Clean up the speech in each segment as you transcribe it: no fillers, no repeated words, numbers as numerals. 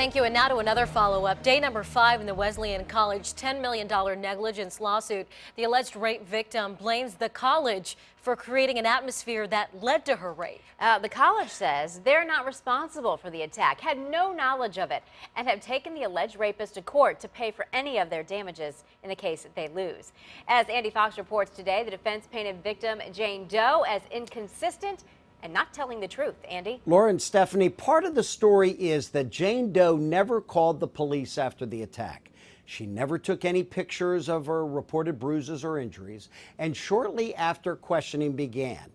Thank you. And now to another follow-up. Day number 5 in the Wesleyan College $10 million negligence lawsuit. The alleged rape victim blames the college for creating an atmosphere that led to her rape. The college says they're not responsible for the attack, had no knowledge of it, and have taken the alleged rapist to court to pay for any of their damages in the case that they lose. As Andy Fox reports today, the defense painted victim Jane Doe as inconsistent and not telling the truth. Andy? Laura and Stephanie, part of the story is that Jane Doe never called the police after the attack. She never took any pictures of her reported bruises or injuries. And shortly after questioning began,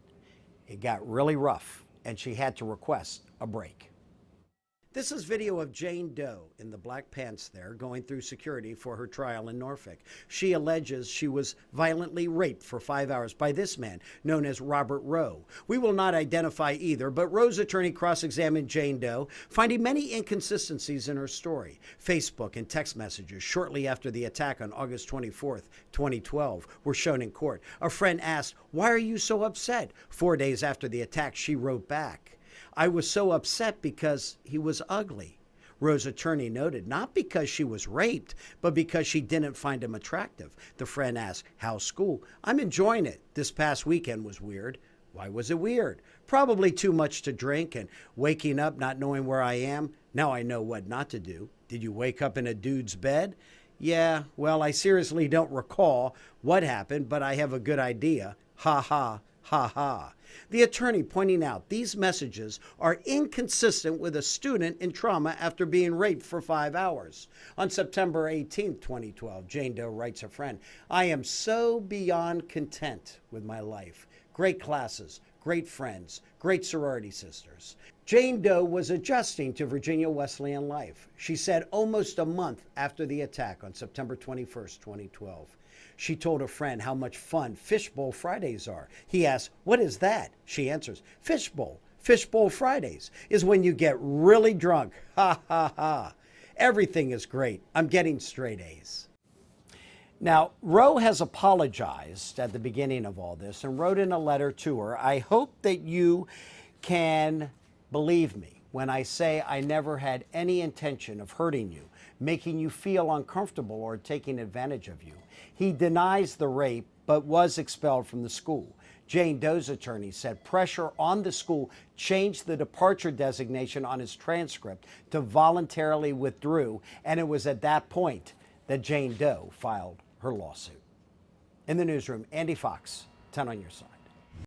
it got really rough and she had to request a break. This is video of Jane Doe in the black pants there going through security for her trial in Norfolk. She alleges she was violently raped for 5 hours by this man known as Robert Rowe. We will not identify either, but Rowe's attorney cross-examined Jane Doe, finding many inconsistencies in her story. Facebook and text messages shortly after the attack on August 24th, 2012 were shown in court. A friend asked, "Why are you so upset?" 4 days after the attack, she wrote back, "I was so upset because he was ugly." Rowe's attorney noted, not because she was raped, but because she didn't find him attractive. The friend asked, "How's school?" "I'm enjoying it. This past weekend was weird." "Why was it weird?" "Probably too much to drink and waking up not knowing where I am. Now I know what not to do." "Did you wake up in a dude's bed?" "Yeah, well, I seriously don't recall what happened, but I have a good idea. Ha ha. Ha ha." The attorney pointing out these messages are inconsistent with a student in trauma after being raped for 5 hours. On September 18, 2012, Jane Doe writes a friend, "I am so beyond content with my life. Great classes, great friends, great sorority sisters." Jane Doe was adjusting to Virginia Wesleyan life. She said almost a month after the attack on September 21st, 2012. She told a friend how much fun Fishbowl Fridays are. He asked, "What is that?" She answers, "Fishbowl. Fishbowl Fridays is when you get really drunk. Ha ha ha. Everything is great. I'm getting straight A's." Now, Rowe has apologized at the beginning of all this and wrote in a letter to her, "I hope that you can believe me when I say I never had any intention of hurting you, making you feel uncomfortable, or taking advantage of you." He denies the rape, but was expelled from the school. Jane Doe's attorney said pressure on the school changed the departure designation on his transcript to voluntarily withdrew, and it was at that point that Jane Doe filed her lawsuit. In the newsroom, Andy Fox, 10 on your side.